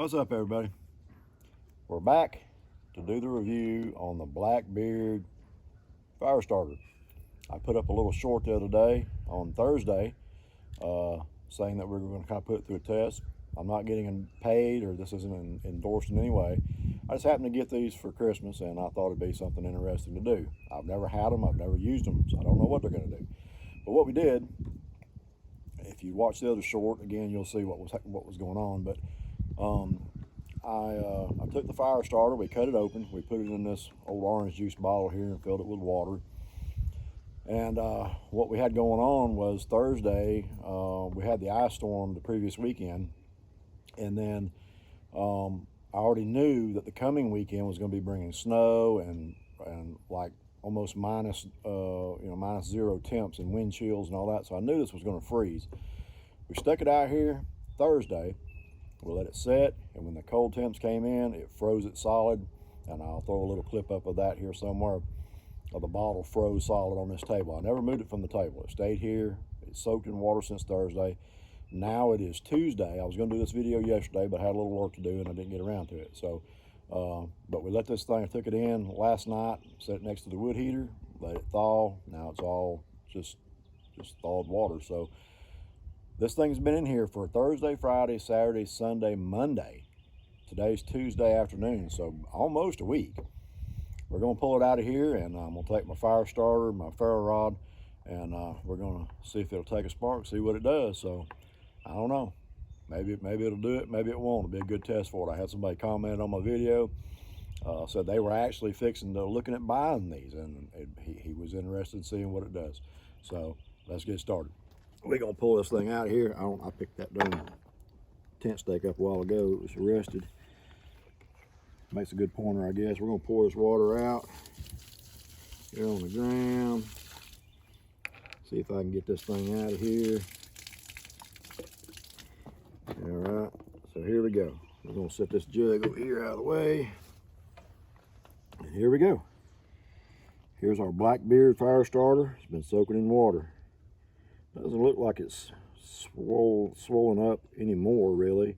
What's up, everybody? We're back to do the review on the Blackbeard fire starter. I put up a little short the other day on Thursday saying that we were going to kind of put it through a test. I'm not getting paid, or this isn't endorsed in any way. I just happened to get these for Christmas, and I thought it'd be something interesting to do. I've never had them, I've never used them, so I don't know what they're going to do. But what we did, if you watch the other short, again, you'll see what was going on. But I took the fire starter, we cut it open, we put it in this old orange juice bottle here and filled it with water. And what we had going on was Thursday, we had the ice storm the previous weekend, and then I already knew that the coming weekend was going to be bringing snow and like almost minus zero temps and wind chills and all that. So I knew this was going to freeze. We stuck it out here Thursday. We let it set, and when the cold temps came in, it froze it solid. And I'll throw a little clip up of that here somewhere. The bottle froze solid on this table. I never moved it from the table. It stayed here. It's soaked in water since Thursday. Now it is Tuesday. I was going to do this video yesterday, but I had a little work to do and I didn't get around to it. So, but we let this thing, I took it in last night, set it next to the wood heater, let it thaw. Now it's all just thawed water. So this thing's been in here for Thursday, Friday, Saturday, Sunday, Monday. Today's Tuesday afternoon, so almost a week. We're going to pull it out of here, and I'm going to take my fire starter, my ferro rod, and we're going to see if it'll take a spark, see what it does. So I don't know. Maybe it'll do it, maybe it won't. It'll be a good test for it. I had somebody comment on my video, said they were actually looking at buying these, and he was interested in seeing what it does. So let's get started. We're going to pull this thing out of here. I picked that darn tent stake up a while ago. It was rusted. Makes a good pointer, I guess. We're going to pour this water out here on the ground. See if I can get this thing out of here. All right, so here we go. We're going to set this jug over here out of the way. And here we go. Here's our Blackbeard fire starter. It's been soaking in water. Doesn't look like it's swollen up anymore, really,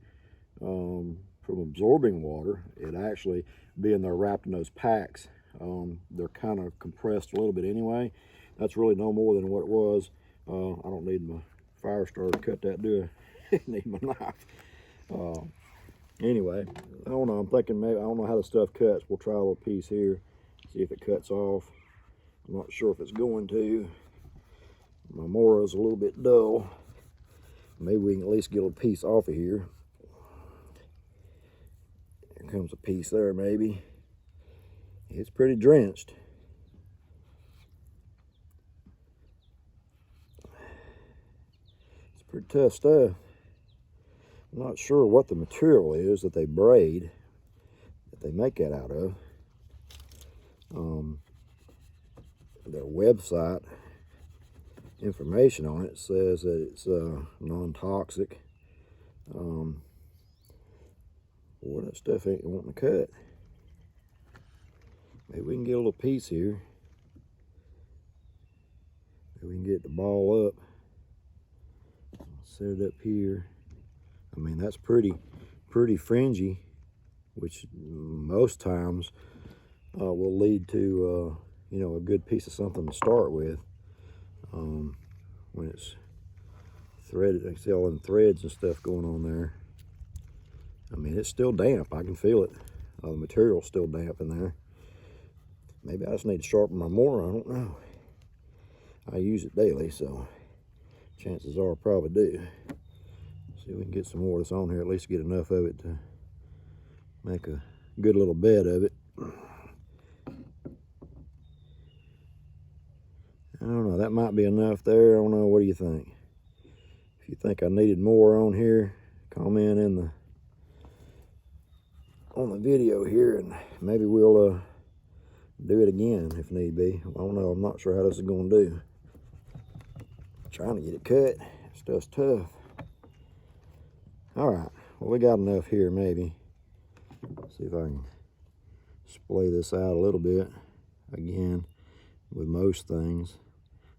from absorbing water. It actually, being they're wrapped in those packs, they're kind of compressed a little bit anyway. That's really no more than what it was. I don't need my fire starter to cut that, do I? Need my knife. Anyway, I don't know. I'm thinking maybe, I don't know how the stuff cuts. We'll try a little piece here, see if it cuts off. I'm not sure if it's going to. My Mora's a little bit dull. Maybe we can at least get a piece off of here. There comes a piece there, maybe. It's pretty drenched. It's pretty tough stuff. I'm not sure what the material is that they braid, that they make that out of. Their website information on it says that it's non-toxic. Boy, that stuff ain't wanting to cut. Maybe we can get a little piece here. Maybe we can get the ball up. Set it up here. I mean, that's pretty fringy, which most times will lead to a good piece of something to start with. When it's threaded, I see all them threads and stuff going on there. I mean, it's still damp. I can feel it. The material's still damp in there. Maybe I just need to sharpen my Mora. I don't know. I use it daily, so chances are I probably do. See if we can get some more that's on here, at least get enough of it to make a good little bed of it. I don't know, that might be enough there. I don't know, what do you think? If you think I needed more on here, comment on the video here, and maybe we'll do it again if need be. I don't know, I'm not sure how this is going to do. Trying to get it cut, stuff's tough. All right, well, we got enough here, maybe. See if I can splay this out a little bit. Again, with most things,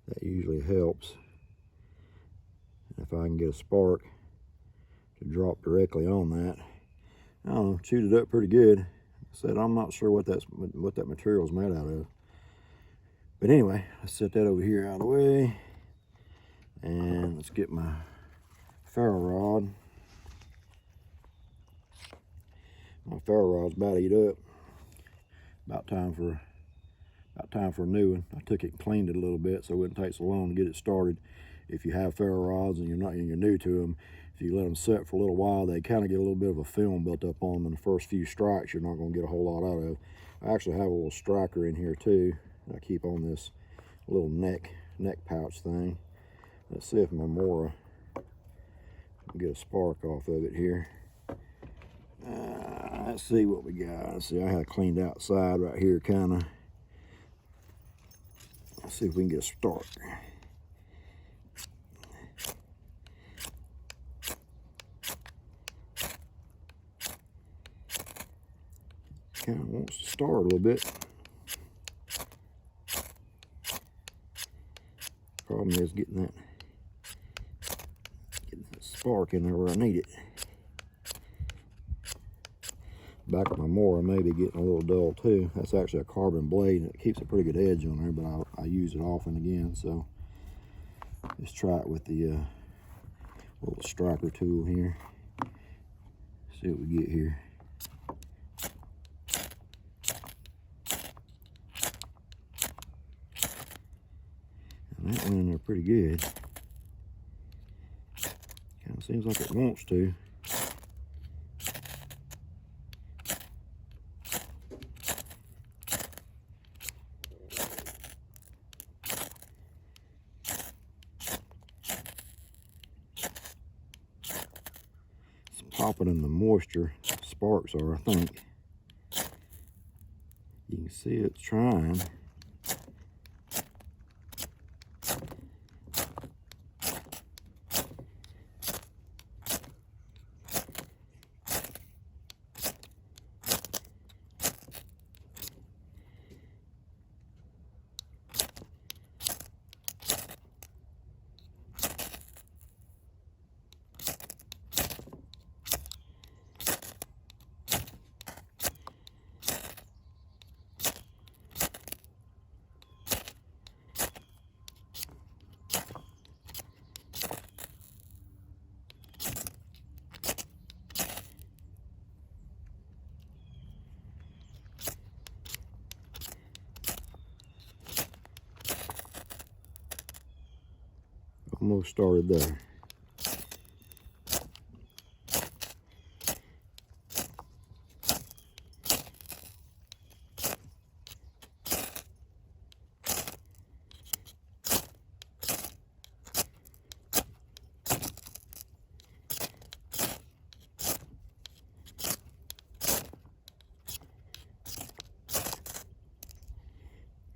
that usually helps. If I can get a spark to drop directly on that. I don't know, chewed it up pretty good. Said I'm not sure what that material is made out of. But anyway, let's set that over here out of the way. And let's get my ferro rod. My ferro rod's about to eat up. About time for a new one. I took it and cleaned it a little bit so it wouldn't take so long to get it started. If you have ferro rods and you're new to them, if you let them set for a little while, they kind of get a little bit of a film built up on them. In the first few strikes, you're not going to get a whole lot out of. I actually have a little striker in here too. I keep on this little neck pouch thing. Let's see if my Mora can get a spark off of it here. Let's see what we got. Let's see, I had cleaned outside right here, kind of. Let's see if we can get a start. Kind of wants to start a little bit. Problem is getting that spark in there where I need it. Back of my Mora may be getting a little dull too. That's actually a carbon blade and it keeps a pretty good edge on there, but I use it often again, so let's try it with the little striker tool here. See what we get here. And that went in there pretty good. Kind of seems like it wants to. Popping in the moisture, sparks are, I think. You can see it's trying. Almost started there.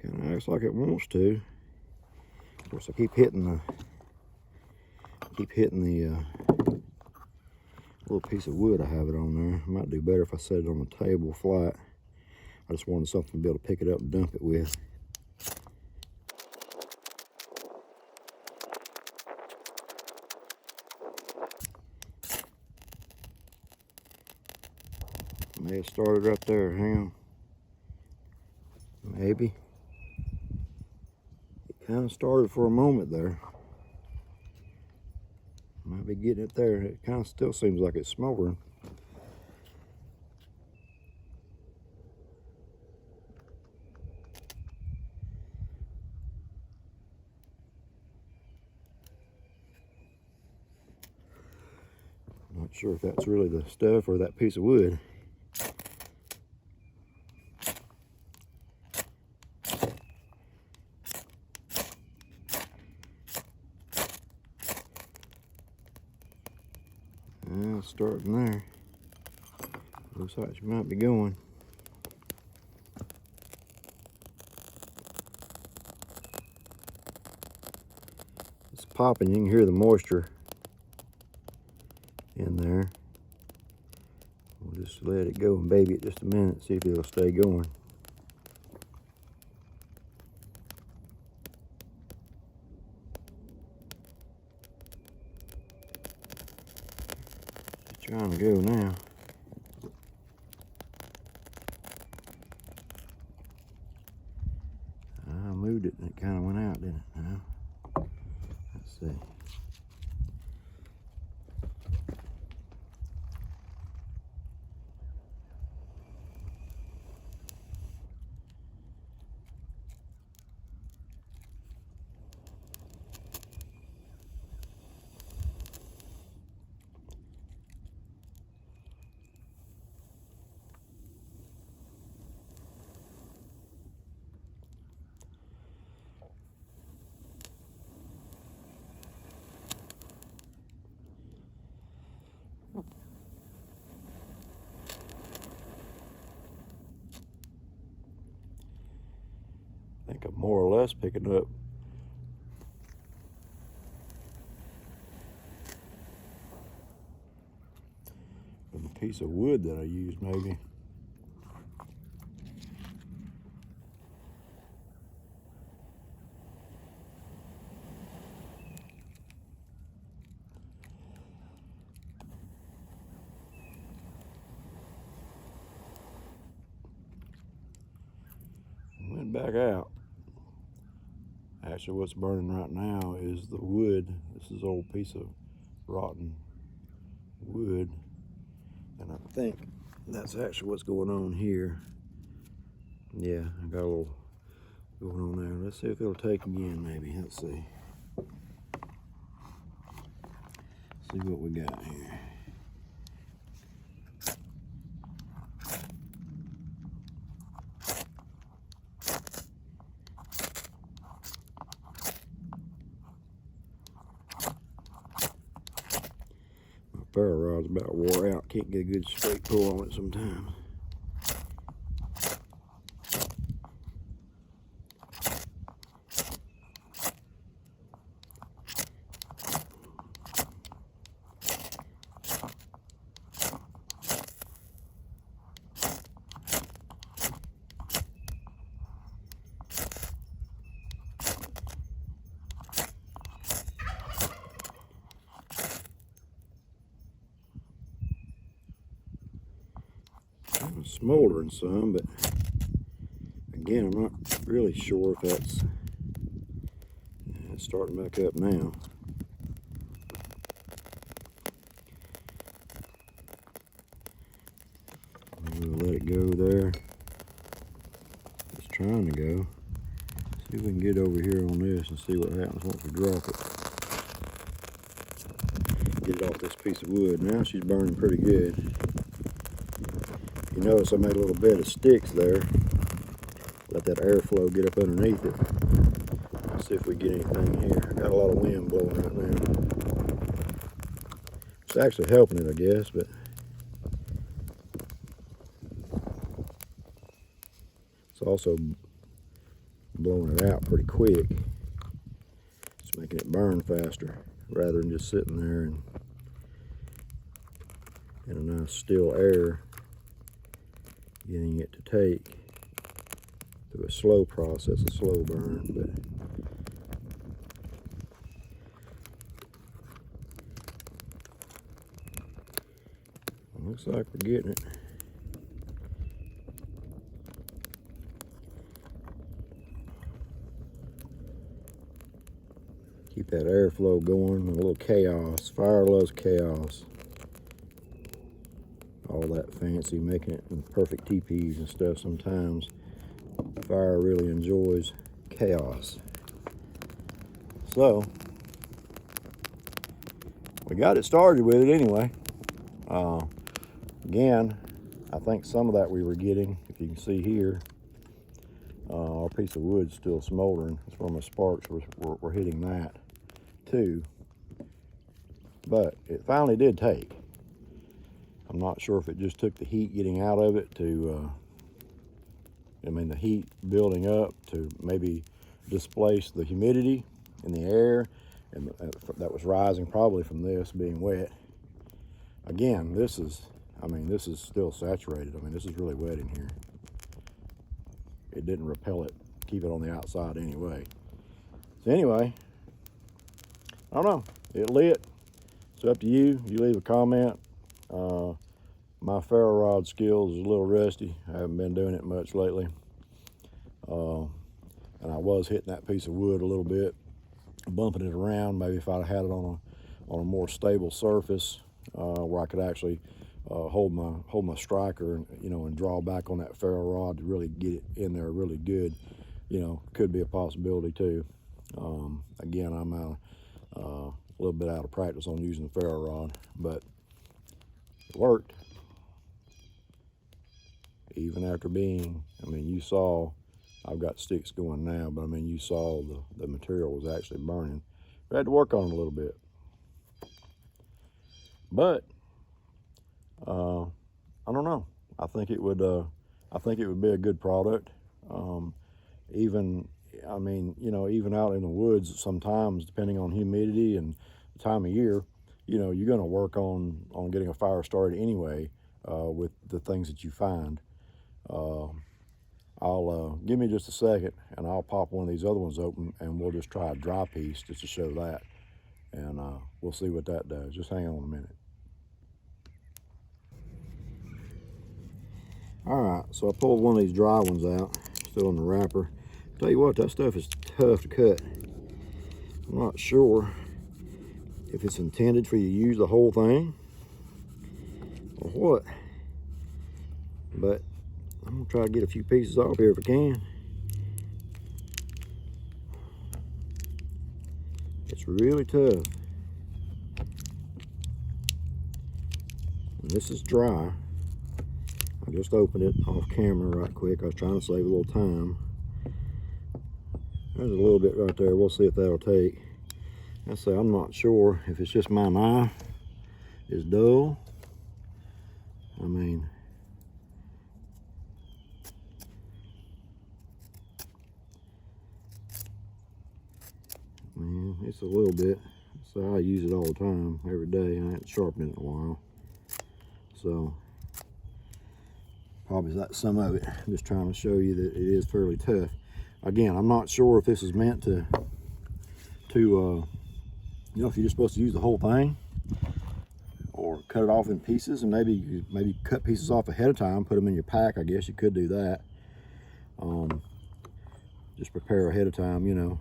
Kind of acts like it wants to. Of course, I keep hitting the little piece of wood I have it on there. It might do better if I set it on the table flat. I just wanted something to be able to pick it up and dump it with. May have started right there. Hang on. Maybe. It kind of started for a moment there. Might be getting it there. It kind of still seems like it's smoldering. Not sure if that's really the stuff or that piece of wood. Starting there. Looks like she might be going. It's popping. You can hear the moisture in there. We'll just let it go and baby it just a minute, see if it'll stay going. Trying to go now. moved it and it kind of went out, didn't it? Now, let's see. I think I'm more or less picking up from a piece of wood that I used, maybe. Went back out. Actually, what's burning right now is the wood. This is an old piece of rotten wood, and I think that's actually what's going on here. Yeah, I got a little going on there. Let's see if it'll take again, maybe. Let's see. See what we got here. Ferro rod's about wore out. Can't get a good straight pull on it sometimes. Smoldering some, but again, I'm not really sure if that's it's starting back up now. We'll let it go there. It's trying to go. See if we can get over here on this and see what happens once we drop it. Get it off this piece of wood. Now she's burning pretty good. You notice I made a little bed of sticks there. Let that airflow get up underneath it. Let's see if we get anything here. I got a lot of wind blowing right now. It's actually helping it, I guess, but it's also blowing it out pretty quick. It's making it burn faster rather than just sitting there and in a nice still air, getting it to take through a slow process, a slow burn. But it looks like we're getting it. Keep that airflow going, a little chaos. Fire loves chaos. All that fancy, making it in perfect teepees and stuff. Sometimes fire really enjoys chaos. So we got it started with it anyway. Again, I think some of that we were getting, if you can see here, our piece of wood's still smoldering. That's where my sparks were hitting that too. But it finally did take. I'm not sure if it just took the heat getting out of it to, the heat building up to maybe displace the humidity in the air, and that was rising probably from this being wet. Again, this is still saturated. This is really wet in here. It didn't repel it, keep it on the outside anyway. So anyway, I don't know, it lit. It's up to you. You leave a comment. My ferro rod skills is a little rusty. I haven't been doing it much lately. And I was hitting that piece of wood a little bit, bumping it around. Maybe if I'd had it on a more stable surface where I could actually hold my striker and, you know, and draw back on that ferro rod to really get it in there really good, you know, could be a possibility too. Again, I'm a little bit out of practice on using the ferro rod, but it worked. Even after being, I mean, you saw, I've got sticks going now, but I mean, you saw the material was actually burning. We had to work on it a little bit. But I don't know. I think it would be a good product. Even, I mean, you know, even out in the woods, sometimes depending on humidity and the time of year, you know, you're going to work on getting a fire started anyway with the things that you find. I'll give me just a second, and I'll pop one of these other ones open, and we'll just try a dry piece just to show that, and we'll see what that does. Just hang on a minute. All right, so I pulled one of these dry ones out, still in the wrapper. Tell you what, that stuff is tough to cut. I'm not sure if it's intended for you to use the whole thing or what, but I'm gonna try to get a few pieces off here if I can. It's really tough. And this is dry. I just opened it off camera right quick. I was trying to save a little time. There's a little bit right there. We'll see if that'll take. I say I'm not sure if it's just my knife is dull. I mean, it's a little bit. So I use it all the time, every day. I haven't sharpened it in a while. So probably that's some of it. I'm just trying to show you that it is fairly tough. Again, I'm not sure if this is meant to you know, if you're just supposed to use the whole thing or cut it off in pieces, and maybe cut pieces off ahead of time, put them in your pack. I guess you could do that. Just prepare ahead of time, you know,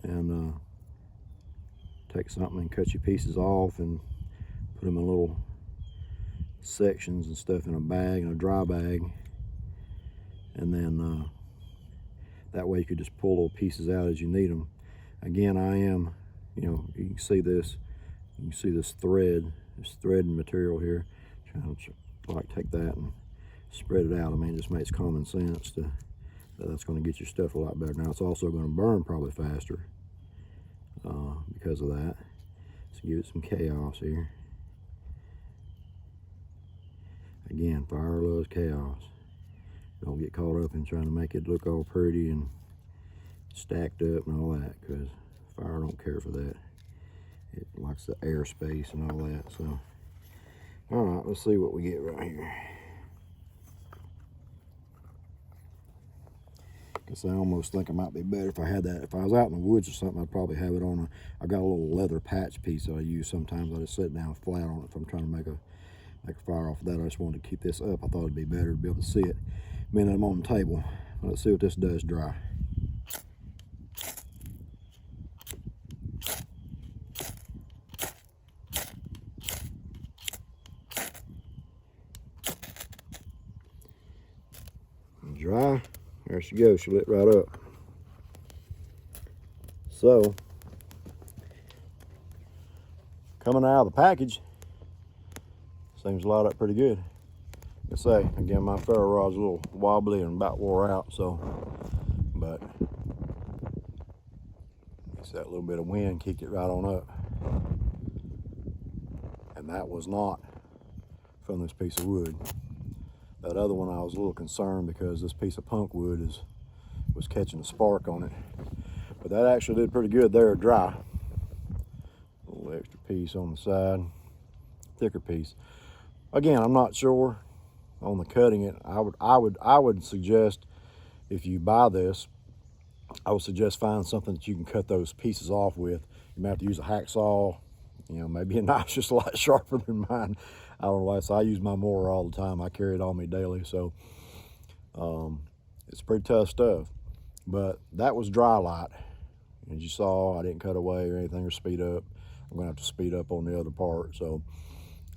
and take something and cut your pieces off and put them in little sections and stuff in a bag, in a dry bag, and then that way you could just pull little pieces out as you need them. Again, I am, you know, you can see this, you can see this thread material here. Trying to like take that and spread it out. I mean, it just makes common sense to that's going to get your stuff a lot better. Now it's also going to burn probably faster because of that. Let's give it some chaos here. Again, fire loves chaos. Don't get caught up in trying to make it look all pretty and stacked up and all that, because fire don't care for that. It likes the airspace and all that. So, all right, let's see what we get right here. Guess I almost think it might be better if I had that. If I was out in the woods or something, I'd probably have it on I got a little leather patch piece that I use sometimes. I just sit down flat on it if I'm trying to make a fire off of that. I just wanted to keep this up. I thought it'd be better to be able to see it. I mean, I'm on the table. Let's see what this does dry. Dry. There she goes. She lit right up. So, coming out of the package, seems to light up pretty good. Like I say, again, my ferro rod's a little wobbly and about wore out, so, but it's that little bit of wind kicked it right on up. And that was not from this piece of wood. That other one I was a little concerned because this piece of punk wood was catching a spark on it. But that actually did pretty good there dry. A little extra piece on the side, thicker piece. Again, I'm not sure on the cutting it. I would suggest, if you buy this, I would suggest find something that you can cut those pieces off with. You might have to use a hacksaw, you know, maybe a knife's just a lot sharper than mine. I don't know why. So I use my mower all the time. I carry it on me daily. So it's pretty tough stuff. But that was dry light. As you saw, I didn't cut away or anything or speed up. I'm gonna have to speed up on the other part, so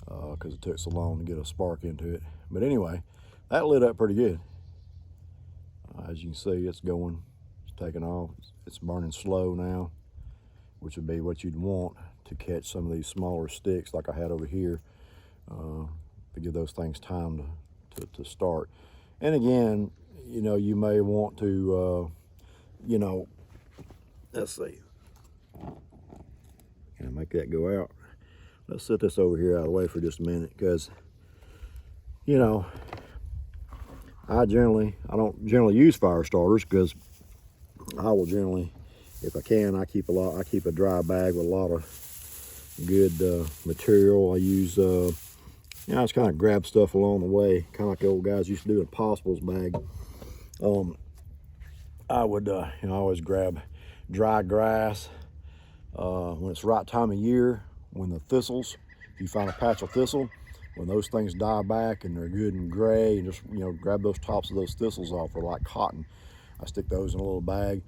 because it took so long to get a spark into it. But anyway, that lit up pretty good. As you can see, it's going, it's taking off. It's burning slow now, which would be what you'd want to catch some of these smaller sticks like I had over here, to give those things time to start. And again, you know, you may want to, you know, let's see, can I make that go out? Let's set this over here out of the way for just a minute, because, you know, I don't generally use fire starters, because I will generally, if I can, I keep a dry bag with a lot of good material. I use, you know, I just kind of grab stuff along the way, kind of like the old guys used to do in Possibles bag. I would, you know, I always grab dry grass when it's the right time of year, when the thistles, if you find a patch of thistle, when those things die back and they're good and gray, and just, you know, grab those tops of those thistles off, or like cotton. I stick those in a little bag.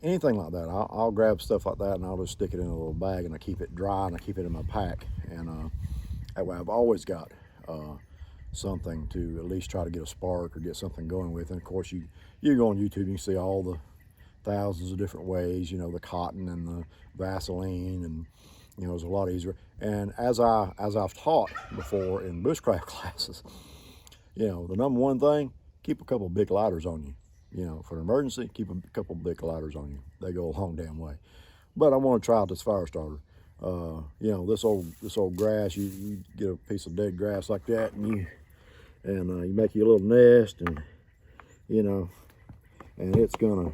Anything like that, I'll grab stuff like that and I'll just stick it in a little bag, and I keep it dry and I keep it in my pack. And that way I've always got something to at least try to get a spark or get something going with. And of course, you go on YouTube, you can see all the thousands of different ways, you know, the cotton and the Vaseline, and, you know, it's a lot easier. And as I've taught before in bushcraft classes, you know, the number one thing, keep a couple of big lighters on you. You know, for an emergency, keep a couple of big lighters on you. They go a long damn way. But I want to try out this fire starter. You know, this old grass, you get a piece of dead grass like that, and you make you a little nest, and, you know, and it's gonna,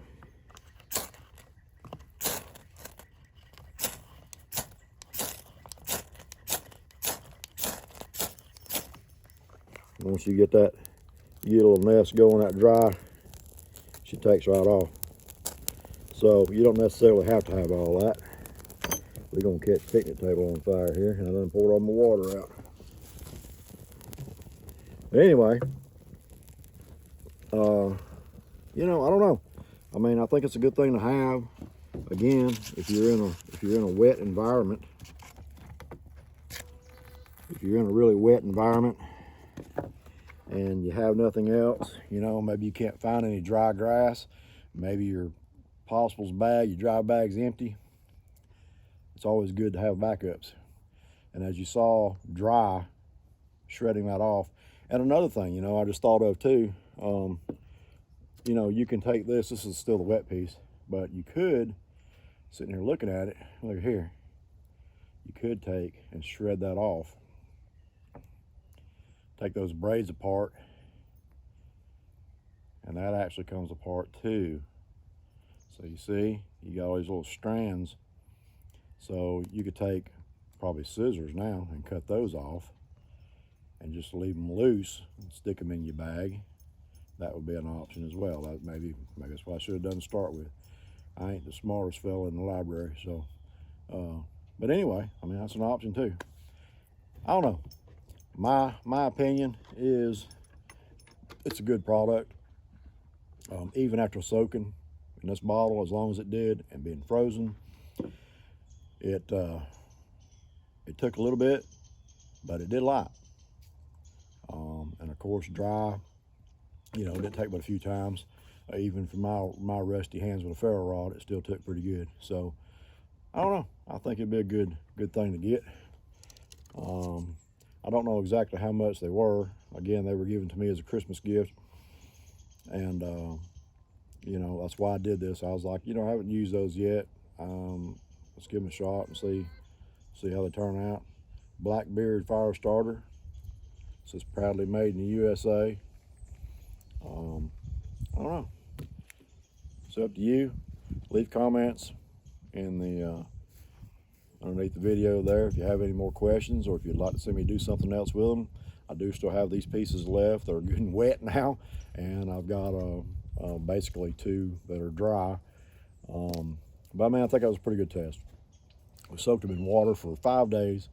once you get that, you get a little nest going that dry, she takes right off. So you don't necessarily have to have all that. We're gonna catch the picnic table on fire here, and I done poured all my water out. But anyway, you know, I don't know. I mean, I think it's a good thing to have. Again, if you're in a wet environment, if you're in a really wet environment and you have nothing else, you know, maybe you can't find any dry grass, maybe your Possibles bag, your dry bag's empty, it's always good to have backups. And as you saw, dry, shredding that off. And another thing, you know, I just thought of too, you know, you can take this is still the wet piece, but you could, sitting here looking at it, look here, you could take and shred that off. Take those braids apart, and that actually comes apart too. So you see, you got all these little strands. So you could take probably scissors now and cut those off and just leave them loose and stick them in your bag. That would be an option as well. Maybe that's what I should have done to start with. I ain't the smartest fella in the library, so. But anyway, I mean, that's an option too. I don't know. My opinion is it's a good product. Even after soaking in this bottle as long as it did and being frozen, it took a little bit, but it did light. And of course, dry, you know, it didn't take but a few times. Even for my rusty hands with a ferro rod, it still took pretty good. So I don't know. I think it'd be a good thing to get. I don't know exactly how much they were. Again, they were given to me as a Christmas gift, and you know, that's why I did this. I was like, you know, I haven't used those yet. Let's give them a shot and see how they turn out. Blackbeard fire starter. It says proudly made in the USA. I don't know. It's up to you. Leave comments in the underneath the video there if you have any more questions, or if you'd like to see me do something else with them. I do still have these pieces left. They're getting wet now, and I've got basically 2 that are dry. But I mean, I think that was a pretty good test. We soaked them in water for 5 days.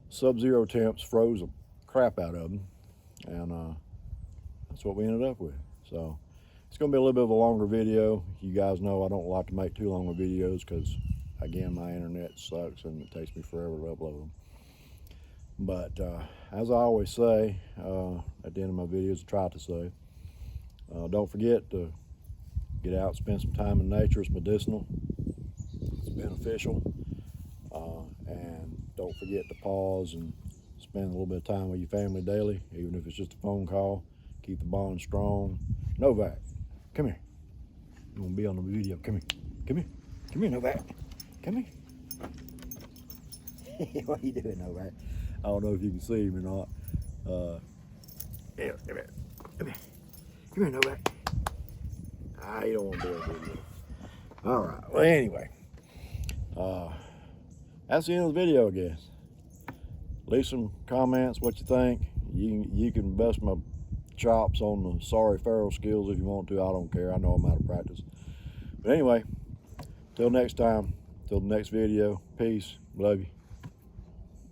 Sub-zero temps, froze the crap out of them, and that's what we ended up with. So It's going to be a little bit of a longer video. You guys know I don't like to make too long of videos because, again, my internet sucks and it takes me forever to upload them. But as I always say at the end of my videos, I try to say, don't forget to get out, spend some time in nature. It's medicinal, it's beneficial, and don't forget to pause and spend a little bit of time with your family daily, even if it's just a phone call. Keep the bond strong. Novak, come here. You want to be on the video? Come here. Come here. Come here, Novak. Come here. What are you doing, Novak? I don't know if you can see him or not. Here, come here. Come here. Come here, Novak. You don't want to do a video. All right. Well, anyway, that's the end of the video, I guess. Leave some comments what you think. You can bust my chops on the sorry Pharaoh skills if you want to. I don't care. I know I'm out of practice. But anyway, till next time, till the next video. Peace. Love you.